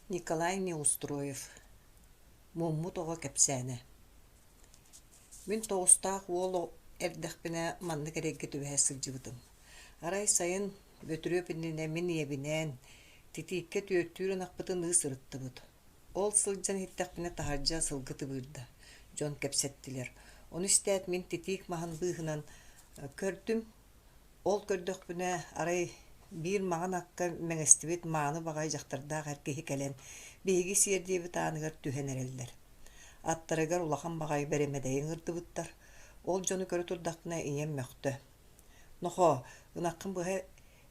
Н.Д.Неустроев. Муммут оҕо кэпсээне. Мин тоҕустаах уол эрдэхпинэ манны керегге түбэһэ сылдьыбытым. Арай сайын бөтүрүөпүннүнэ мин иэбинээн, титиикке түөттүүрүн акпытын ыысырыттыбыт. Ол сылдьан хиттэхпинэ таһардьа сылгы тыбыырда, дьон кэпсэттилэр. Ону истээт мин титиик маһын быыһынан көрдүм. Ол көрдөхпүнэ арай биир маҕан акка мэҥэстибит мааны баҕай дьахтардаах эркиһи кэлэн биһиги сиэрдиэбит ааныгар түһэн эрэллэр. Аттарыгар улахан баҕай бэремэдэйин ырдыбыттар. Ол дьону көрө турдахтына ийэм мөхтө. Нохо, ынаккын быһа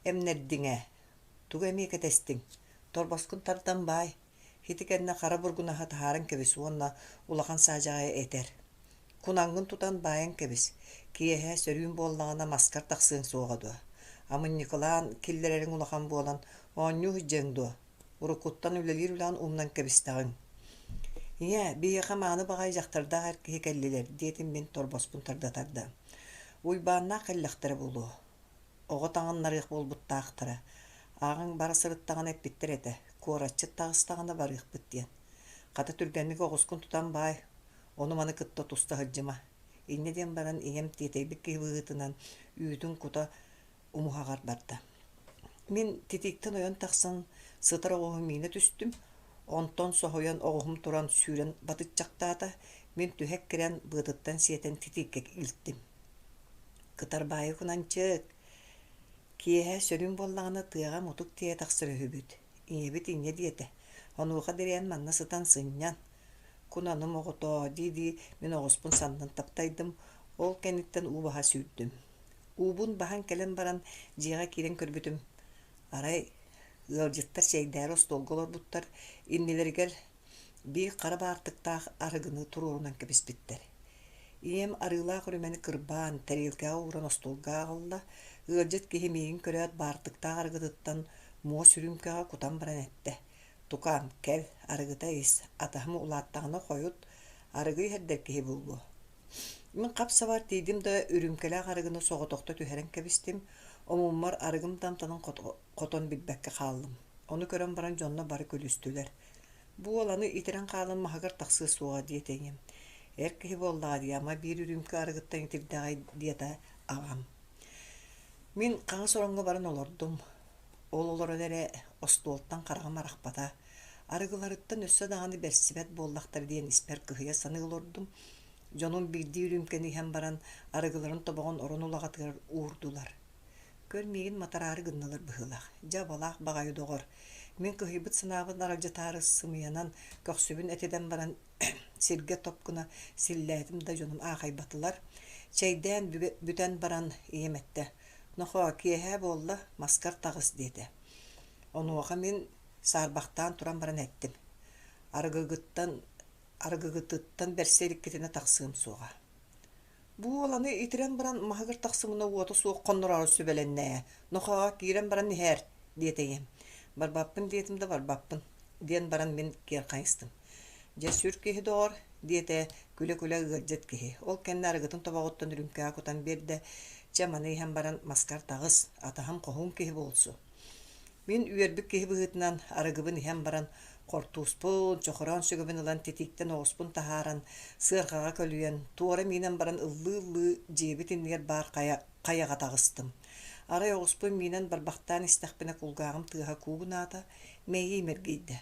эмнэрдиҥэ, туга эмиэ кэтэстиҥ, торбоскун тардан баай, хити кэннэ хара бургунаһа таһааран кэбис уонна улахан саадьаҕа этэр. Кунаҥҥын тутан баайан кэбис, киэһэ сөрүүн буоллаҕына маскар тахсыын суоҕа дуо. Амынньыкылаан киллэрэрин улахан буолан оонньуу хыдьыаҥ дуо. Уруккуттан үлэлиир үлэҕин умнан кэбистэҕиҥ. Ийэ, биһиэхэ мааны баҕай дьахтардаах эркиһи кэллилэр диэтин мин торбоспун тардатарда. Уйбааннаах кэллэхтэрэ булуу. Оҕо таҥаннарыах буолбуттаахтара. Ааҕаҥ бара сырыттаҕына эппиттэр этэ, куораччыт тагыстаҕына барыахпыт диэн. Хата түргэнник оҕускун тутан баай, ону маны кытта туста хыдьыма. Инне диэн баран ийэм тиэтэйбик киһи быһыытынан үүтүн кута умуһаҕар барда. Мин титииктэн ойон тахсан сытар оҕоһум миина түстүм, онтон соһуйан оҕоһум туран сүүрэн батыччахтаата мин түһэк кирэн быатыттан сиэтэн титиикке илттим. Кытар баайы кунанчык, киэһэ сөрүүн буоллаҕына тыаҕа мутук тиэ тахсырыһыбыт. Иэбит инне диэтэ, онууха дирээн манна сытан сынньан. Кунаным оҕотоо дии мин оҕуспун саннан таптайдым, ол кэнниттэн уу баһа сүүрдүм. Уубун баһан кэлэн баран дьиэҕэ киирэн көрбүтүм. Арай ыалдьыттар сиэйдээри остуолголорбуттар, иннилэригэр bii хара баартыктаах арыгыны туруорунан кэбиспиттэр. Ийэм арыылаах үрүмэни кырбаан, тарелкаға уран остуолгаах олла, ыалдьыт киһи миигин көрөөт баартыктаах арыгытыттан муо сүрүүмкэҕэ кутан баран этте. Тукаан, кэл, арыгыта ис, атаһымы улааттаҕына хойут, арыгый хэрдэр киһи буллу. Мин хап сабар тиидим да үрүмкэлээх арыгыны соҕотохто түһэрэн кэбистим, омуммар арыгым тамтанын хотон билбэккэ хааллым. Ону көрөн баран дьонно бары көлүстүлэр. Бу оланы итирэн хаалын маһыгар тахсыы суоҕа диэтэйим. Эр киһи буоллаҕа диама биир үрүмкэ арыгыттан итирдэҕэй диэtä аҕам. Мин хаҥа сороҥҥо баран олордум. Ол олорон эрэ остуолтан хараҕым арахпата. Арыгыларыттан өссө даҕаны бэрсибэт буоллахтар диэн испэр кыһыйа саныылордум. Дьонун биирдии үрүмкэни иһэн баран арыгыларын тобоҕун орон улагатыгар уурдулар. Көрмиигин матарары гынналар быһылах. Дьабалаах баҕайы доҕор. Мин кыһыйбыт санаабын аралдьатаары сымыянан көхсүбүн этеден баран сиргэ топкуна силлээтим да дьонум аахайбатылар. Чэйдээн бүтэн баран иемэтте. Нохо киэһэ буолла маскар тагыс диэтэ. Онуоха мин саарбахтаан туран баран эттим. Арыгыгыттан берсериккитине тахсыым суоҕа. Бу оланы итирэн баран маһыгар тахсымына уоту суох коннороор сүбэлэннээ. Нохо киирэн баран иһээр диэтэйим. Барбаппын диэтим да барбаппын диэн баран мин киэр хайыстым. Дьэ сүр киһи доҕор диэтэ күлэ-күлэ ыалдьыт киһи. Ол кэннэ арыгытын тобоҕуттан үрүмкэҕэ кутан биэрдэ дьэ маны иһэн баран маскар тагыс, атаһым хоһуум киһи буолсу. Мин үөрбүк киһи быһыытынан арыгыбын иһэн баран хортууспун, чохороон сүгэбин ылан титииктэн оҕуспун таһааран сыарҕаҕа көлүйэн, туора миинэн баран ыллыы дьиэбит иннигэр баар хайаҕа тагыстым. Арай оҕуспун миинэн барбахтаан истэхпинэ кулгааҕым тыаһа куугунаата мэйи имэргийдэ.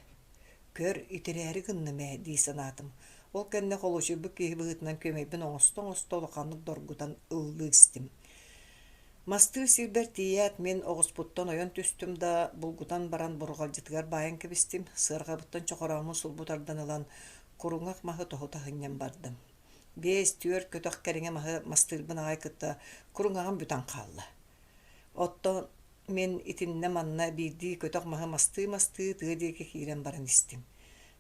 Көр итирээри гыннымэ дии санаатым. Ол кэннэ холочуйбук киһи быһыытынан көмөйбүн оҥосто улаханнык доргутан ыллыыстым. Мастыы сирбэр тиийэät мин оҕуспуттан ойон түстүм да булгутан баран бурҕалдьытыгар баайан кэбистим, сыарҕабыттан чохороомун сулбутардан ылан куруҥах маһы тоһута хынньан бардым. Биэс түөр көтөх кэриҥэ маһы мастыырбын аҕай кытта куруҥаҕым бүтэн хаалла. Отто мен итиннэ манна биирдии көтөх маһы мастыы тыа диэки киирэн баран истим.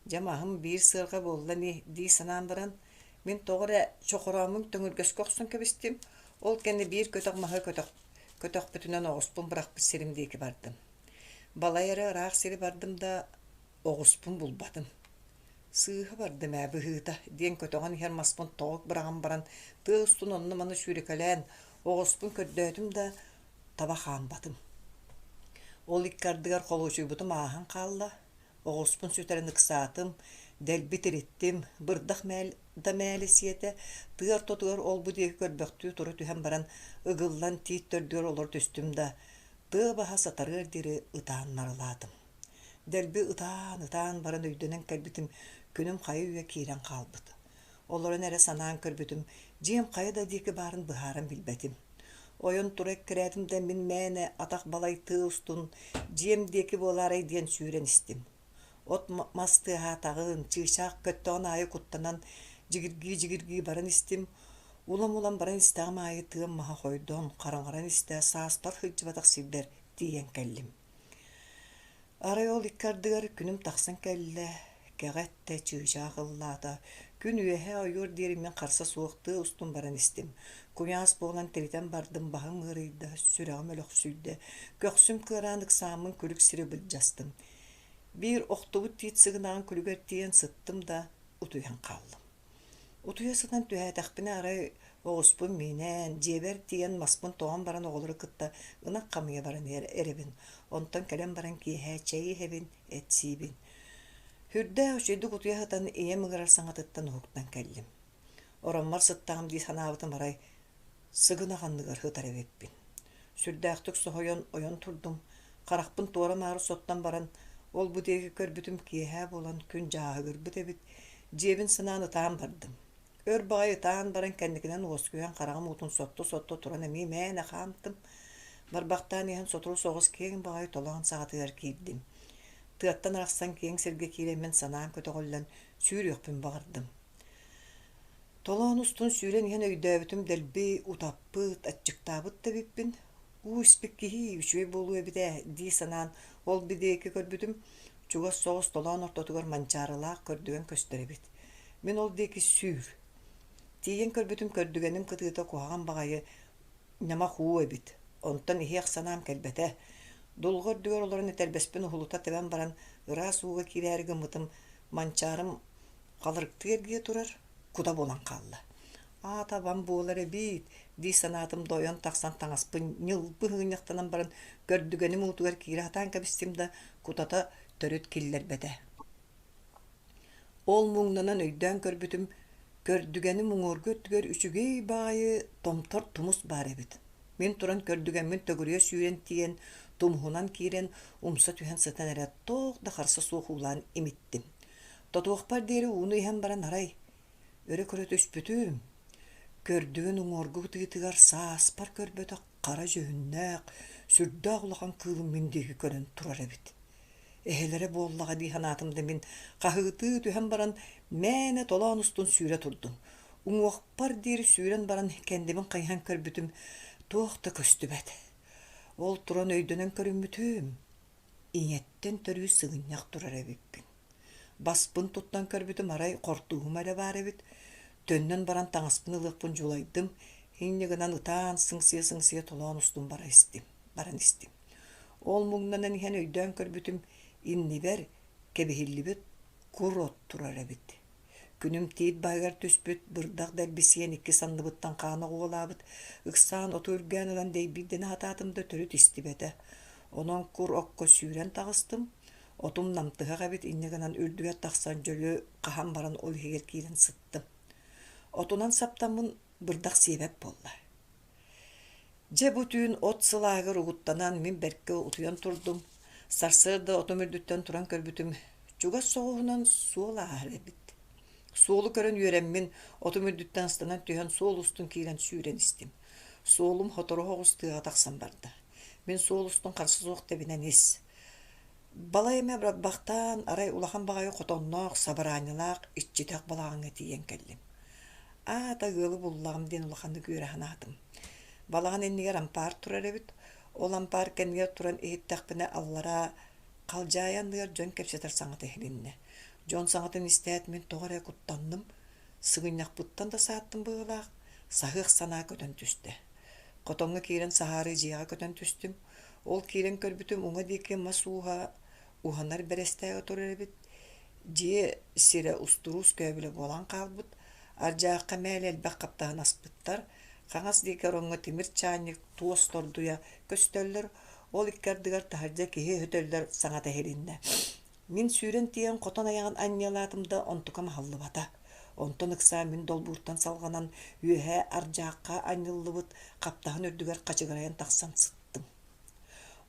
Дьэ маһым биир сыарҕа буолла дии санаан баран мин тоҕо чохороомун төҥүргэскэ охсон кэбистим. Ол кэнни биир көтөх маһы көтөх бүтүнэн оҕуспун бырахпыт сирим диэки бардым. Балайары ыраах сири бардым да оҕуспун булбатым. Сыыһа бардым быһыыта диэн көтөҕөн иһэр маспын тоҕук быраҕан баран тыыстун онну маны сүүрүкэлээн оҕуспун көрдөөтүм да таба хаанбатым. Ол иккардыгар холуучуйбутум ааһан хаалла, оҕуспун сүтэрэн ыксаатым, дэлбит ириттим, бырдах да мээлисиэтэ, тыар тотугар олбу диэки көрбөхтүү туру түһэн баран ыгыллан тиит төрдүгөр олор түстүм да, тыа баха сатарыар дири ытаан нарылаатым. Дэлби ытаан баран өйдөнөн кэлбитим, күнүм хайы үйэ киирэн хаалбыт. Олорун эре санаан көрбүтүм, диэм хайы да диэки баарын быһааран билбэтим. Ойон турек кирээдим да мин мээне атах балай тыыстун, диэм диэки буолаарай диэн сүүрэн истим. От мастыаха тағын, чыышаақ көттөҕүн аайы куттанан, жигиргии баран истим, улам баран истээҕим аайы тыам маха хойдон, хараҥаран истээ сааспар хыджыбатах сирбэр тиийэн кэллим. Арай ол иккардыгар күнүм тахсан кэллэ, кэҕэтте чыышаах ыллаата, күн үөһэ ойуор диэриммен харса суохтыы устун баран истим. Куяас буолан теритэн бардым, баһым ырыйда, сүрэҕим өлөхсүйдэ, көхсүм кыараан ыксааммын күлүк сири былдьастым. Бир охтубут тиит сыгынаан күлүгэр тиен сыттым да утуйан хааллым. Утуя сытан түһээтэхпине арай оҕуспун минэн, дьиэбэр тиен маспын тоҕон баран оҕолору кытта ынак хамыйа баран эребин, онтон кэлэн баран киэһэ чэйиһэбин, этсиибин. Хүрдэ очойдук утуя сытан ийэм ыгырар саҥатыттан уһуктан кэллим. Ороммар сыттаҕым дии санаабытым арай сыгынаҕанныгар хытар эбеппин. Сүрдээхтик соһойон ойон турдум, харахпын туора маару соттан баран ол бу диэки көрбүтүм киэһэ буолан күн жааһыгырбыт эбит, дьиэбин санаан ытаан бардым. Өр баҕай ытаан баран кэнникинэн уоскуйан хараҕым утун сотто туран эмиэ мээнэ хаамтым. Барбахтаан иһэн сотору соҕус киэҥ баҕай толоҕун саҕатыгар киирдим. Тыаттан арахсан киэҥ сиргэ киирэммин санаан көтөҕөллэн сүүрүөхпүн баҕардым. Толоон устун сүүрэн иһэн өйдөөбүтүм дэлби утаппыт, аччыктаабыт да биппин. Испик киһи үчүгэй буолуо эбитэ дии санаан ол бидиэки көрбүтүм, чугас соҕус толоон ортотугар манчаарылаах көрдүгэн көстөрөбүт. Мин ол диэки сүүр. Тиийэн көрбүтүм көрдүгэним кытыыта куһаҕан баҕайы ньама хуу эбит. Онтон иһиэх санаам кэлбэтэ. Дулҕор дүгөр олорун этэрбэспин уһулута тэбэн баран ыраас ууга киирээри гыммытым, манчаарым халырыктык эргие турар, куда болан хаалла. Табан буолар эбит, дии санаатым дойон тахсан таҥаспын ньылбы хыыняхтанан баран көрдүгэним уутугар киирэ хатаан кэбистим да кутата төрүт киллэрбэтэ. Ол муҥнанан өйдөөн көрбүтүм, көрдүгэним уҥуоргу өттүгөр үчүгэй баайы томтор тумус баар эбит. Мин туран көрдүгэнмин төгүрүө сүүрэн тиен, тумһунан киирэн умса түһэн сытан эрэ тоох да харса суох уулаан имиттим. Тотуохпар диэри ууну иһэн баран арай, өрө көрө түспүтүм. Көрдүгэн уҥуоргу тыытыгар сааспар көрбөтө хара жөһүннээх, сүрдээх улахан кыылым мин диэки көрөн турар эбит. Эһэлэре буоллаҕа дии ханаатымда мин хаһыытыы түһэн баран мээнэ толоон устун сүүрэ турдум. Уҥуохпар диэри сүүрэн баран кэндибин хайыһан көрбүтүм, туох да көстүбэт. Ол туран өйдөнөн көрүммүтүм, иñэттэн төрүү сыгынньах турар эбиппин. Баспын туттан көрбүтүм арай хортууһум эрэ баар эбит. Төннөн баран таҥаспын ылыахпын жулайдым, хинньигынан ытаан сыңсыйа толоон устун баран истим. Ол муҥнанан иһэн өйдөөн көрбүтүм, иннибэр кэбиһиллибит кур от турар эбит. Күнүм тиит баайгар түспүт, бырдах дэлбисиэн икки санныбыттан хаана уолаабыт, ыксаан оту үргээн ылан дэйбирдени хатаатымда төрүт истибэтэ. Онон кур окко сүүрэн таҕыстым, отум намтыһах эбит, иннигынан үрдүгэр тахсан дьөлүө хаһан баран ол иһигэр киирэн сыттым. Отунан саптаммын бырдах сиэбэп болла. Дьэ бу түүн от сылаагыр угуттанан мин бэркэ утуйан турдум. Сарсыарда отум үрдүттэн туран көрбүтүм, чугас соҕуһунан суол аар эбит. Суолу көрөн үөрэммин отум үрдүттэн станан түһэн суол устун киирэн сүүрэн истим. Суолум хотору хоҕус тыаҕа тахсан барда. Мин суол устун харса суох тэбинэн ис. Бала эмэ бахтаан арай улахан баҕайы хотонноох, сабарааñылаах, иччитэх балааҥҥа тиийэн кэллим. Тагылы буллағым ден улаханды күйөрэ ханаатым. Балаан эннигер ампаар турар эбит. Ол ампаар кэннигер туран иһиттахпына аллара қалжааянныгар дьон кэпсетер саҥата эхилинне. Дьон саҥатын истэät мин тоҕор куттанным. Сыгынньахпыттан да сааттым быылаах. Саһыах санаа көтөн түстэ. Хотоҥҥа киирэн саһаары дьиэҕэ көтөн түстүм. Ол киирэн көрбүтүм уҥа диэки мас уһанар бэрэстээгэ турар эбит. Дьиэ сире устуруус көбүлэ буолан хаалбыт. Аржааққа мәл элбэх каптаһын аспыттар, хаҥас диэкэр оҥҥо тимир чаанньык туос тордуя көстөллөр, ол иккардыгар таһырдьа киһи хөтөллөр саҥата эхилиннэ. Мин сүүрен тиен котон аяған анньялаатымда онтукам халлыбата. Онтон ыкса мин долбууртан салганан үөһэ аржаакка анньыллыбыт каптаһын үрдүгэр качыгарайан тахсан сыттым.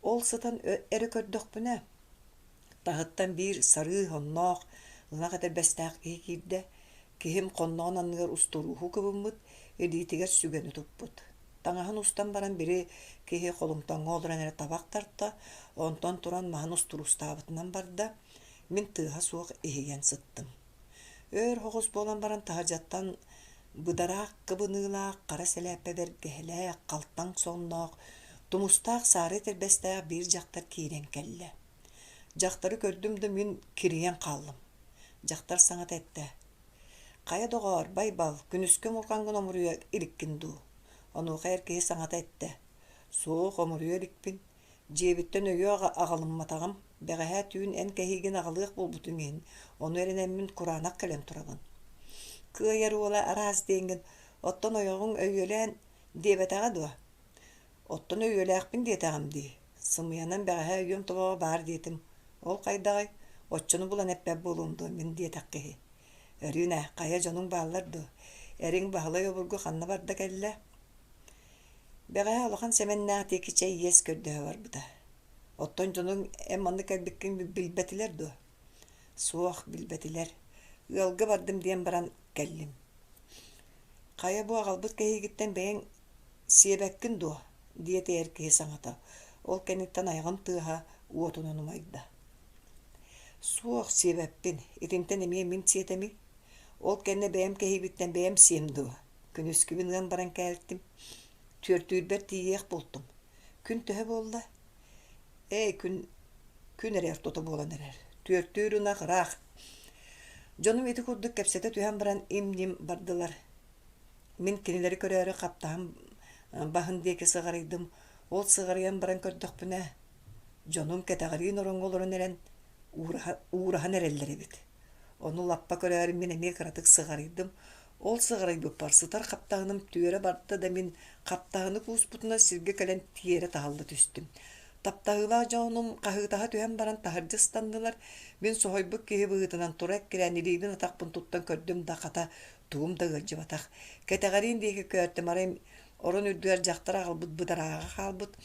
Ол сытан эре көрдөкпүнэ. Тахыттан бир сарыы хонноох ылак этербэстаах киирдэ кихим конноон анныгар устурууху кыбыммыт элиитигэр сүгэнү туппут. Таңаһын устан баран бири кихи холуңтоҥҥо олоран эре табак тарта, онтон туран маһын устурустаабытынан барда мин тыаһа суох иһигэн сыттым. Өр хоҕус буолан баран таһырдьаттан быдараах кыбыныылаах хара сэлээппэ бэргэһэлээх халтаң сонноох тумустаах саары этербэстаах биир дьахтар киирэн кэллэ. Дьахтары көрдүм да мин кириэн хааллым. Дьахтар саҥат этэ: «Хая доҕоор, байбал, күнүскө мурхангын омуруйа иликкин дуу». Онуоха эркиһи саҥата этэ: «Суох омуруйа иликпин. Дьиэбиттэн өйүө аҕалымматаҕам, бэҕэһээ түүн эн кэһиигин аҕалыах булбутуң иһин, ону эренэммин кураанах кэлэн турабын. Кыайар уола араас диэҥҥин, оттон ойоҕуҥ өйүөлээн диэбэтэҕэ дуо. Оттон өйүөлээхпин диэтэҕим дии. Сымыйанан бэҕэһээ өйүөм тобоҕо баар диэтим. Ол хайдаҕай, оччону булан эппэп буолуум дуо мин диэтэххиһи. Өрүүнэ, хая дьонуҥ бааллар дуо. Эриҥ баһылай обургу ханна барда кэллэ. Бэҕэһээ улахан сэмэннээх тиэки чэй иэс көрдөһө барбыта. Оттон дьонуҥ эм манны кэлбиккин билбэтилэр дуо. Суох билбэтилэр. Ыалга бардым диэн баран кэллим. Хая бу аҕалбыт кэһиигиттэн бэйэҥ сиэбэккин дуо диэти эркиһи саҥата. Ол кэнниттэн айҕым тыаһа уотуна нумайда. Суох сиэбэппин, итинтэн эмиэ мин сиэтэми. Ол кэннэ бэйэм кэһиибиттэн бэйэм сиэм дуо. Күнүскүбүн ыан баран кээлтим. Түөртүүрбэр тиийиэх бултум. Күн төһө буолла. Күн эрэр тото буолан эрэр. Түөртүүрүнах раах. Дьонум ити курдук кэпсэтэ түһэн баран им-ним бардылар. Мин кинилери көрөөрө каптаһым баһын диэки сыгарыйдым. Ол сыгарыйан баран көрдөкпүнэ. Дьонум кэтэҕэриин ороҥҥолорун эрэн уураһан эрэллэрибит. Ону лаппа көрөөрүм мин эмиэ кыратык сыгарыйдым. Ол сыгарыйбыт парсытар каптаһыным түөрэ барда да мин каптаһыны кууспутуна сиргэ кэлэн тиэрэ таһалла түстүм. Таптаһылаа дьонум хаһыытаһа түһэн баран таһырдьыстаннылар. Мин соһойбук киһи быһытынан тура кирэн илиигин атахпын туттан көрдүм да хата туум да ыалдьыбатах. Кэтэҕэриин диэки көөртөм арай орон үрдүгэр дьахтар аҕалбыт быдарааҕа хаалбыт.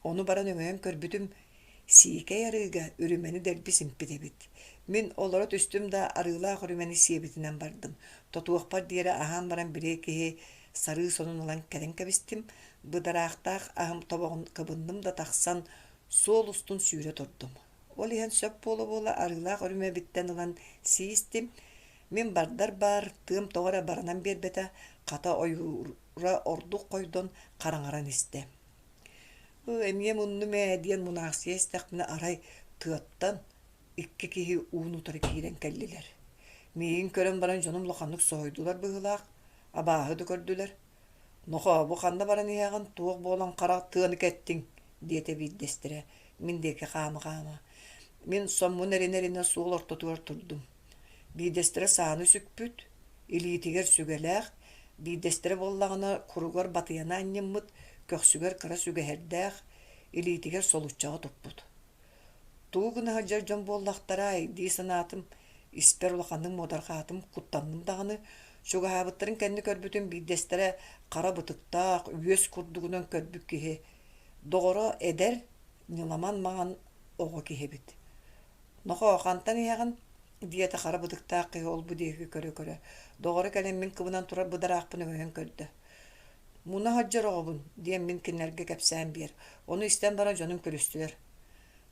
Ону баран өҥөйөн көрбүтүм сиикэй арыыга үрүмэни дэлби симпитебит. Мин олоро түстүм да арыылаах үрүмэни сиэбитинэн бардым. Тотуохпар диэри аһаан баран бирээ киһи сарыы сонун ылан кэрэн кэбистим. Быдараахтаах аһым тобоҕун кыбынным да тахсан суол устун сүүрэ турдум. Ол иһэн сөп буола арыылаах үрүмэбиттэн ылан сиистим. Мин бардар бар тыам тоҕора баранан биэрбэтэ хата ойуура ордук койдон хараҥаран истэ. Эмиэ муннум диэн мунаахсыа истэхпинэ арай тыаттан икки киһи уунутары киирэн кэллилэр. Миигин көрөн баран дьонум лоханнык соһойдулар быһылаах, абааһы да көрдүлэр. Нохо бу ханна баран иһээҕин туох буолан хара тыаны кэттиң диэте бииддэстэрэ. Мин диэки хаама. Мин соммун эрин-эринэ суол ортотугар турдум. Бииддэстэрэ сааны сүкпүт, илиитигэр сүгэлээх, бииддэстэрэ боллагына куругар батыяна анньыммыт, көхсүгэр кыра сүгэһэрдээх, илиитигэр солуччаҕа туппут. Туу гынаһа дьар дьон буоллахтарай дии санаатым, испер улаханнык муодархаатым куттанным даҕаны, сугаһаабыттарын кэнни көрбүтүм бииддэстэрэ хара бытыктаах, үөс курдугунан көрбүк киһи. Доҕоро эдэр ниламан маҕан оҕо киһибит. Нохо хантан иһэҕин диэtä хара бытыктаах киһи олбу диэки көрө. Доҕоро кэлэн мин кыбынан тура быдараахпын өйөн көрдө. Муна хаджар оҕобун диэн мин киннэргэ кэпсээн биэр. Ону истэн баран дьонум көлүстүлэр.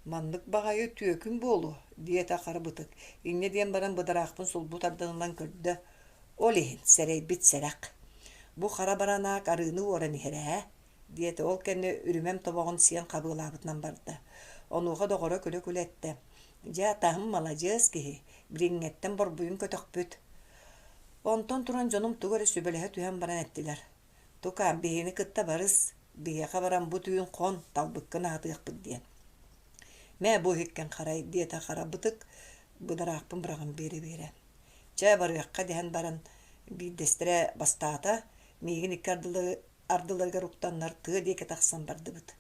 Маннык баҕайы түөкүн буолу диэtä хара бытык. Инне диэн баран быдараахпын сулбут ардынынан көрдө. Ол иһин сэрэйбит сэрэк. Бу хара баранаак арыыны уоран иһэрээ диэtä ол кэнни үрүмэм тобоҕун сиэн хабыылаабытынан барда. Онуоха доҕоро күлэ-күлэтте. Дьа таһым малажыас киһи, бириҥҥэттэн борбуйун көтөхпүт. Онтон туран дьонум тугары сүбэлэһэ түһэн баран эттилэр. Тука биһини кытта барыс, биһиэхэ баран бу түүн хон талбыккын аатыахпыт диэн. Мэ бу хиккен харай диэtä хара бытык быдараахпын быраҕын биэри. Чэ барыахха диэн баран бииддэстэрэ бастаата, миигин икки ардыларга руктаннар тыа диэки тахсан бардыбыт.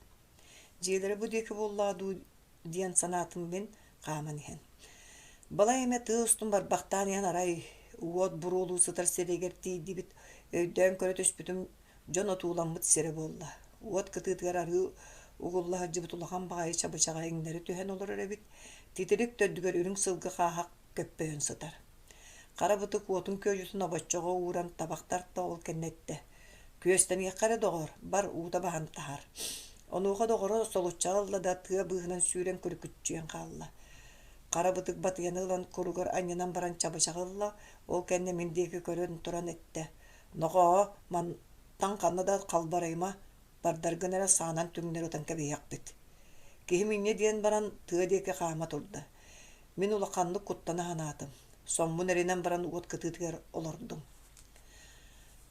Дьиэлэри бу диэки буоллаадуу диэн санаатым мин хааман иһэн. Бала эме тыыстын бар бактааниян арай уот бурулуу сытар серегер тиидибит өйдөөн көрө төспүтүм жон отууламмыт сере болла. Уот кытыытыгар арыы угуллаһа жыбыт улахан багайы чабычаға иңнери түһэн олор эребит, титирик төддүгөр үрүң сылгы хаахак көппөйөн сытар. Карабытык уотун көйүтүн обоччоҕо ууран табактарта ол кеннетте. Күөстен доҕор бар уута бахан тахар. Онуға доҕоро солуччаалла да тыа быыһынан сүүрен көрүкүтчүен хаалла. Карабытык батыянылан куругар аньянан баран чабычаҕылла ол кэнне миндиэки көрөн туран этте. Ноҕоо мантан ханна да халбарайма бардаргынара саанан түңнер отан кэбиэхпит. Киһи минне диэн баран тыа диэки хаама турда. Мин улаханнык куттана ханаатым. Соммун эринен баран уот кытыытыгар олордум.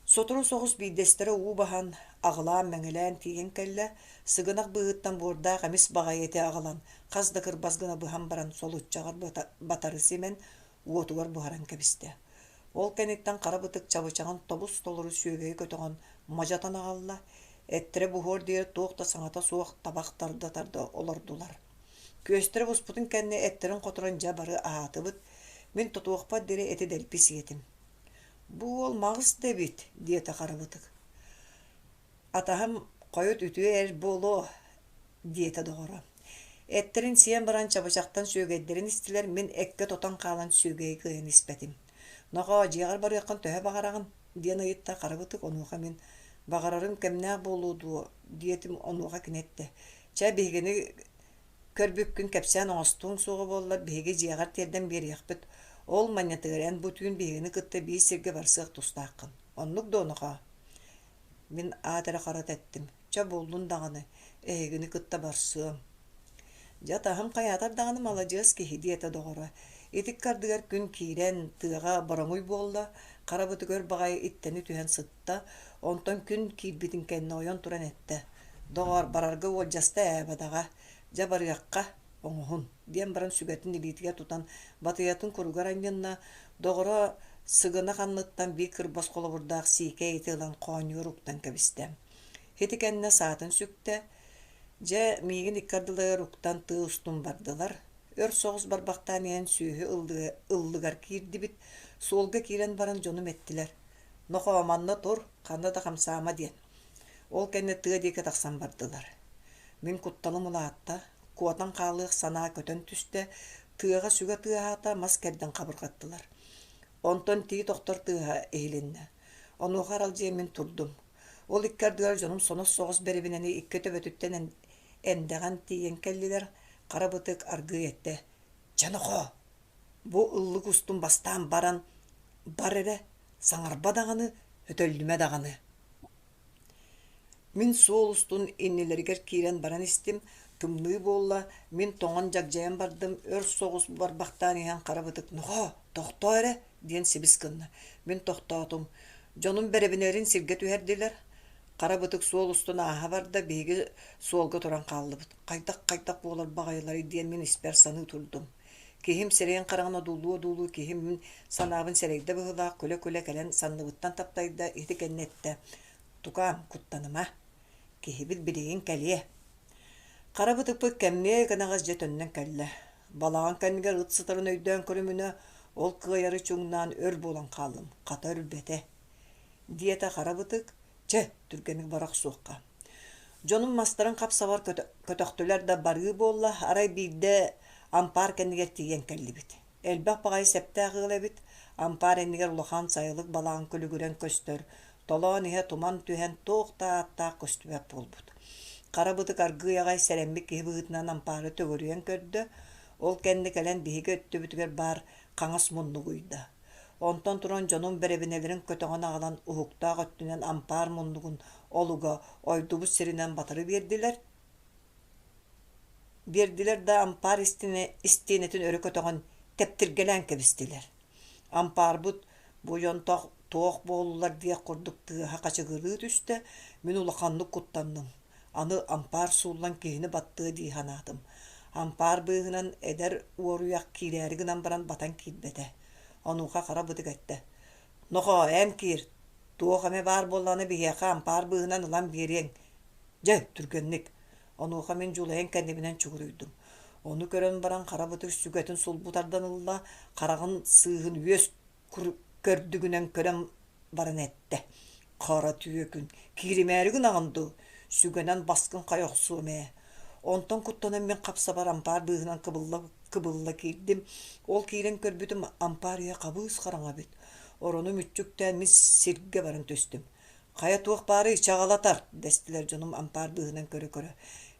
Сотору соҕус биидестере уу бахан аҕылаан мэҥэлээн тиийэн кэллэ сыгынах быһыттан буордаах эмис баҕайыты аҕалан хас да кырбазгына быһан баран солуччаҕар батары симен уотугар буһаран кэбистэ. Ол кэнниттэн карабытык чабычаҕын тобус толору сүүгэйи көтөҕөн мажатан аҕалла эттере буһуор диэр туохта саҥата суох табахтарда олордулар. Күөстере буспутун кэнни эттерин хотуран дьа бары аатыбыт, мин тотуохпат дири эти дэлпи сиэтим. Бу ол маҕыс дебит, диэте карабытык. Атаһым койот үтүө эр боло, диэте доҕоро. Эттерин сиэн баран чабычахтан сүүгэйдерин истилэр мин экке тотан хаалан сүүгэйи кыйын испэтим. Ноҕоо дьиэҕэр барыаххын төһө баҕараҕын, диэн ыйытта карабытык онуоха мин баҕарарым кэмнээх буолуудуо, диэтим онуоха кинетте. Чэ биһигини көрбүккүн кэпсээн оҥостуң суоҕа буоллар биһиги дьиэҕэр тиэрдэн биэриэхпит. Ол маннятыгыран бутүүн биһигини кытта бии сиргэ барсыах тустааххын. Оннук доонуха. Мин аатара харат эттим. Ча болдун даҕаны, эһигини кытта барсыам. Жатаһым хайатар даҕаны маладьыас киһи диэте доҕоро. Итик кардыгар күн киирэн тыаҕа бороҥуй буолла, карабытыгар баҕайы иттени түһэн сытта, онтон күн киирбитин кэннэ ойон туран этте. Доҕор барарга уолдьаста эбадаҕа, дьа барыахха оҥоһун диэн баран сүгэтин илиитигэ тутан батыйатын куругар аньынна доҕоро сыгына ханныттан бии кырбас холобурдаах сиикэ итыылан хооньуор уктан кэбистэ. Хити кэннэ саатын сүктэ, дьэ миигин иккардылыгар уктан тыыстун бардылар. Өр соҕус барбахтаан сүүһү ыллыгар киирдибит, суолга киирэн баран дьонум эттилэр. Ноҕоо манна тур, ханна да хамсаама диэн. Ол кэннэ тыа диэки тахсан бардылар. Мин кутталым улаатта, куотан хаалыах санаа көтөн түстэ, тыаҕа сүгэ тыаһаата мас кэрдэн хабыргаттылар. Онтон тии тохтор тыаһа эһилиннэ. Онуохар алдьыа мин турдум. Ол иккардыгар дьонум сонос соҕус берибинэни икки төбөтүттэн эндэҕэн тиийэн кэллилэр, карабытык аргыы этте. Чаноҕо, бу ыллык устун бастаан баран бар эре саҥарба даҕаны, өтөллүмэ даҕаны. Мин суол устун иннилэригэр киирэн баран истим, тымныы буолла, мин тоҥон дьагдьайан бардым, өр соҕус барбахтаан иһэн карабытык. Ноҕоо, тохтоо эре, диэн сибис гынна. Мин тохтоотум. Дьонум беребинэрин сиргэ түһэрдилэр. Карабытык суол устун ааһа барда биһиги суолга туран хааллыбыт. Хайдах буолар баҕайылары диэн мин испэр саныы турдум. Киһим серэйэн хараҕына дуулуу, киһим мин санаабын серейде быһылаах күлэ кэлэн санныбыттан таптайда ити кэннетте. Тукаам куттаныма. Киһибит билигин кэлиэ. Карабытыппы кэмнээ гынаҕас дьэтөннөн кэллэ. Балаҕан кэннигэр ыт сытарын өйдөөн көрүмүнө ол кыайары чуҥнаан өр буолан хаалым. Хата өрбэтэ. Диэта карабытык, чэ түргэмик барах суохха. Дьонум мастарын хапсабар көтөхтүлэр да барыы буолла, арай биирдэ ампаар кэннигэр тиийэн кэллибит. Элбэх баҕайы сэптээҕыылэбит, ампаар эннигэр улахан сайылык балаан күлүгүрэн көстөр, толоон иһэ туман түһэн туохтааттаах көстүбэп буолбут. Карабытык аргыйаҕай сэрэммик киһи быһытынан ампаары төгөрүөн көрдө, ол кэнни кэлэн биһиги өттүбүтүгэр баар хаҥас муннугуйда. Онтон туран дьонум беребинэлэрин көтөҕөн аҕалан уһуктаах өттүнэн ампаар муннугун олуга ойдубут сиринэн батары биэрдилэр. Биэрдилэр да ампаар истиинэтин өрө көтөҕөн тептиргэлээн кэбистилэр. Ампаарбут буйон туох буолулар диэк курдук тыаһа хачыгырыы түстэ, мин улаханнык куттанным. Аны ампаар суулан киһини баттыы дии ханаатым. Ампаар быыһынан эдэр уоруйах киирээри гынан баран батан киирбэтэ. Онуха карабытык этте. Ноҕоо, эм киир, туох эме баар буолланы биһиэхэ ампаар быыһынан ылан биэриэң. Дьэ, түргэнник. Онуха мин дьулайын кэннибинэн чугуруйдум. Onu көрөн баран карабытыр сүгөтүн сулбутардан ылла карагын сыыгын үөс көрдүгүнен көрөн баран этте. Кара түйөкүн киримээригин агынды сүгөнен баскын кайоксуме. Онтон куттанан мен капса бар ампар быыгынан кыбылла кирдим. Ол кирен көрбүтүм ампария кабыз караңа бит. Орону мүччүктен мен сирге барын төстүм. Кая туох бары чагалатар дестилер жонум ампар быыгынан көрө.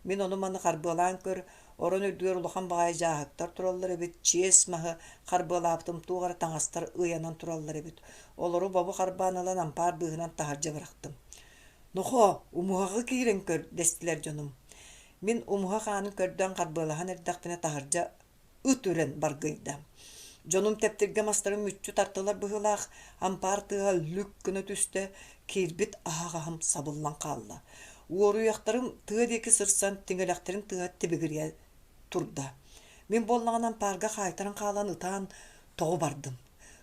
Мен ону маны карбылаан көр, орон үрдүгөр улахан багай жаахыктар тураллар бит. Чиес махы карбылааптым тугара таңастар ыянан тураллар бит. Олору бабу карбааналан ампар быыгынан тахаржа барактым. Нохо, умугага кирен көр дестилер жонум. Мен умуга хаанын көрдөн карбылахан эрдакпина тахаржа үтүрен баргыйда. Жонум тептирге мастарын мүччү тартылар быһылаах ампар тыга люк күнө түсте кирбит аагахам сабыллан калла. Уоруяктарым тыга деки сырсан тиңелактерин тыга тибигирия турда. Мен боллаган ампарга хайтарын калан ытаан тогу бардым.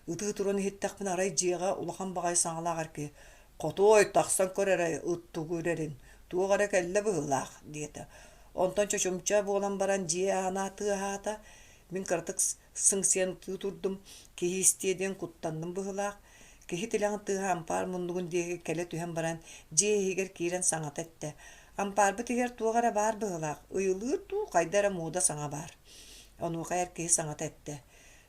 Ыты туруну хиттакпын арай жига улахан багай саңалаагар ки котой таксан көрөрөй ыттугурерин тугара келле быһылаах диэте. Онтон чочумча болан баран жия ана тыгаата мен кыртык сыңсен турдум кихистеден куттандым быһылаах. Кихи тилаң тыга ампар мундугун деги келе түһен баран жиэгер кирен саңат этте. Ампар битигер тугара бар быһылаах. Ыйылыр ту кайдара муда саңа бар. Ону кайер кихи саңат этте.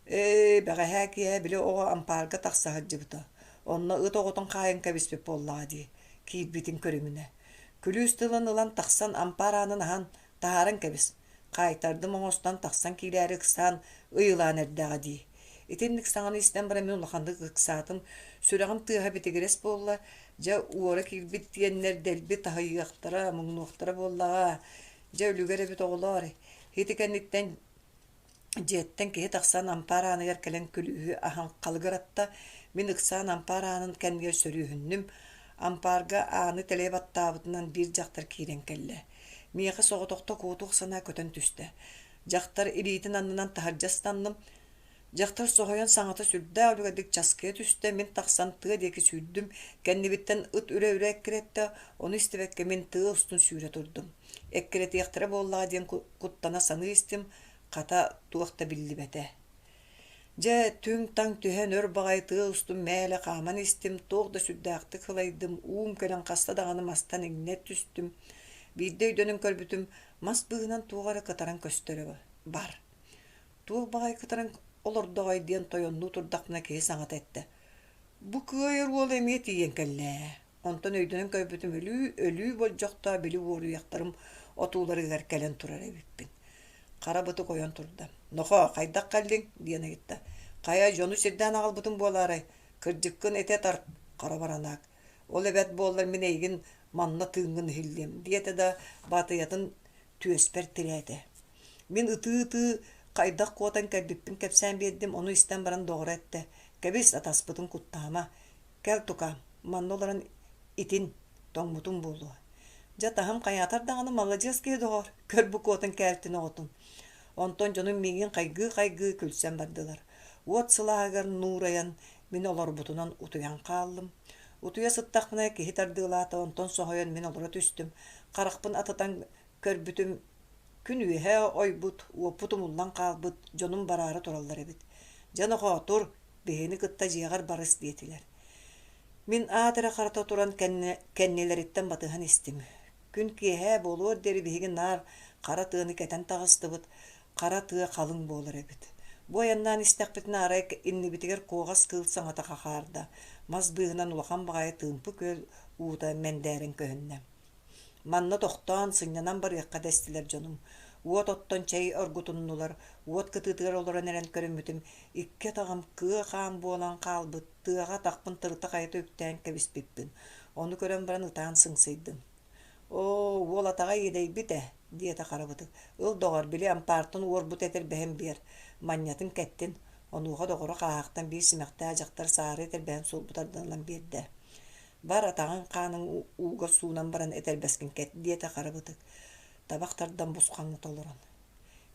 Бәгәһә кие биле ого ампарга таксаһа жыбыта. Онна ытоготон кайын кебиспеп боллаа ди. Кийбитин көрүмүнө. Күлүстылын ылан таксан ампаранын ахан тааран кебис. Кайтардым оңостан таксан килери кысан ыйылан эрдәгә ди. Итинник саңаны истен бара мен улаханды кыксатым. Сүрәгым тыга битигерес болла. Жа уора килбит диеннер делби тахыяктара, муңнуктара боллага. Жа үлүгере бит оголор. Хитикенниктен жеттен кеhe таксан ампараныгар келен күлүһү ахан калгыратта мен ыксан ампаранын кенге сөрүһүннүм. Ампарга аны телебаттабытынан бир жактар кирен келле. Мияка соготокто куутук сана көтөн түстө. Жактар илитин аннынан тахаржастанным. Жактар согоян саңата сүрдө үлгөдүк часкыя түстө мен таксан тыга деки сүрдүм. Кеннибиттен ыт үрө эккиретте, ону истебекке мен тыга устун сүүрө турдум. Эккирет яктыра боллага ден куттана саны истим. Ката туакта биллибете. Же түң таң түһен өр багай тыга устун мәле каман истим. Тоогда сүрдәакты кылайдым. Уум келен каста даганы мастан игне түстүм. Бирде өйдөнүн көрбүтүм мас быгынан тугара кытаран көстөрө бар. Туг багай кытаран олордогай диен тойонну турдакна кеhe саңат этте. Бу кыйыр ол эме тиен келле. Онтон өйдөнүн көрбүтүм өлүү бол жокта били уоруяктарым отууларыгар келен турар эбиппин. Карабыты койон турда. Нохо, кайдак калдың диене гитта. Кая жону сирден агалбытын болары. Кыржыккын эте тарт карабаранак. Ол эбет боллар мен эйгин манна тынгын хилдем. Диете да батыятын түөспер тирәте. Мен ыты кайдак котан кәбиппин кепсән бердим. Ону истен баран doğru этте. Кебис атаспытын куттама. Кел тука. Манноларын итин тоңмутун болду. Жатахам каятар даганы молодец ке догор. Көрбү котан кәртине отун. Онтон жонун миген кайгы күлсен бардылар. Уот сылаагар нураян мен олар бутунан утуян калдым. Утуя сыттакмына кихи тардылаата онтон сохойон мен олара түстүм. Каракпын ататан көрбүтүм күн үйе ойбут, уопутумуллан калбыт, жонун барары тураллар эбит. Жанохо тур, бехени кытта жиягар барыс диетилер. Мен аатыра карата туран кеннелериттен батыхан истим. Күн кихе болуор дери бехиги нар кара тыыны кетен тагыстыбыт. Кара тыа калың болар эбит. Бу аяннан истекпитин арай иннибитигер коогас кылсаң ата какаарда. Мас быыгынан улахан багай тыымпы көл уута мендерин көһүннө. Манна тохтоон сыñнанан барыакка дестилер жонум. Уот оттон чай оргутуннулар, уот кытыытыгар олорон эрен көрүмүтүм. Икке тагам кыа хаан буолан калбыт, тыага такпын тырыта кайта үктään кебиспиппин. Ону көрөн баран ытаан сыңсыйдым. Уол атага едейбите, диете карабыты. Ыл догор били ампартын уорбут этер бэһэн биэр. Маннятын кэттин, онуга догоро каахтан бир симэхтээ ажактар саары этер бэһэн сулбутардылан биэрдэ. Бар атаган каанын ууга суунан баран этер бэскин кэт, диете карабыты. Табактардан бусқаңы толорон.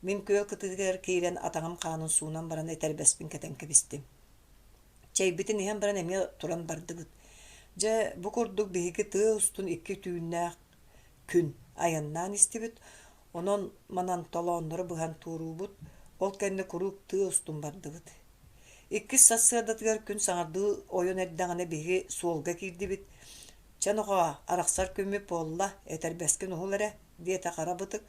Мен көөл кытыгер кейрен атагам каанын суунан баран этер бэспин кэтен кебистим. Чайбитин иһэн баран эме туран бардыбыт. Же бу курдук биһиги тыа устун икки түүннээх күн аяннан истибит. Онон манан толооннору быһан туурубут, ол кэнне курук тыа устун бардыбыт. Иккис сассыадатыгар күн саҥардыы ойон эрдэҕинэ биһиги суолга киирдибит. Чаноҕа арахсар көмүп болла этэрбэскин уһул эрэ диэтэ харабытык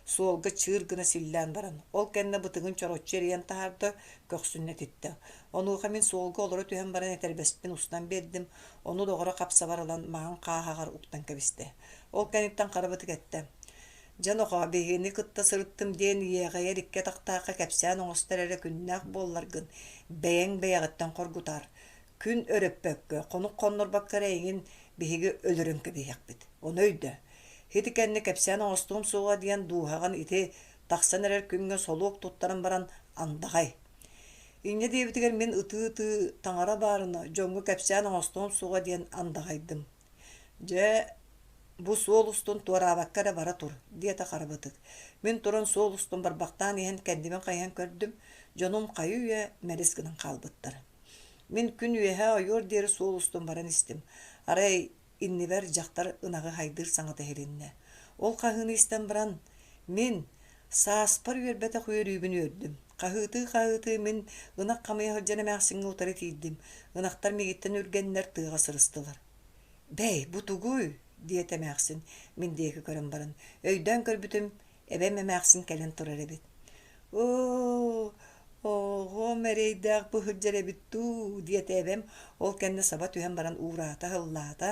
суолга чыыр гына силлээн баран. Ол кэнне бытыгын чороччу эриэн таһаарда көхсүннэ титтэ. Онууха мин суолга олоро түһэн баран этэрбэспин устан бердим. Ону доҕоро капсабар ылан маҕын хааһаҕар уктан кэбисте. Ол кэнниттэн харабытык этте. Жаноҕа биһини кытта сырыттым диэн иэҕэйэр икке тахтаакка кэпсээн оҥостор эрэ күннээх буолларгын бэйэҥ бэйэҕиттэн хоргутар. Күн өрөппөккө, хонук хоннорбаккара эйигин биһиги өлөрөн кэбиһэкбит. Ону өйдө. Хити кэнни кэпсээн оҥостуум суuга диэн дууһаҕан ити тахсан эрэр күнгө солуок туттаран баран андаҕай. Инне диэбитигэр мин ытыы таҥара баарына дьоҥҥу кэпсээн оҥостуум суuга диэн андаҕайдым. Дьэ бу суол устун туораабаккара бара тур, диэtä харабытык. Мин туран суол устун барбахтаан иһэн кэннибин хайыан көрдүм, дьонум хайы үө мэрис гынан хаалбыттар. Мин күн үөһэ ойуор диэри суол устун баран истим. Арай иннибэр дьахтар ынагы хайдыыр саҥата хириннэ. Ол хаһыыны истэн баран мин сааспар үөрбэтэ хуйарүүбүн үөрдүм. Хаһыытыы мин ынак хамыйа ходжана мээхсиҥҥи утары тиирдим. Ынахтар мигиттэн үргэннэр тыаҕа сырыстылар. Бэй, бу тугуй диэtä мээхсин мин диэки көрөн баран. Өйдөөн көрбүтүм, эбэм эмээхсин кэлэн турар эбит. Оҕо мэрейдээх бу hyдьар эбиттүү диэtä эбэм ол кэннэ саба түһэн баран уураата хыллаата.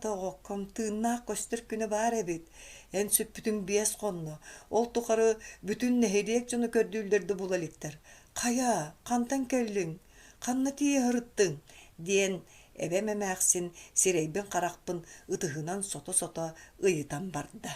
Тоҕокком тыыннаах көстөр күнэ баар эбит. Эн сүппүтүн биэс хонно. Ол тухары бүтүн нэһириэк дьону көрдүүллэрди булаликтар. Хая, хантан кэллиң, ханна тиийэ хырыттың диэн эбэм эмээхсин сирэйбин харахпын ытыһынан сото-сото ыйытан барда.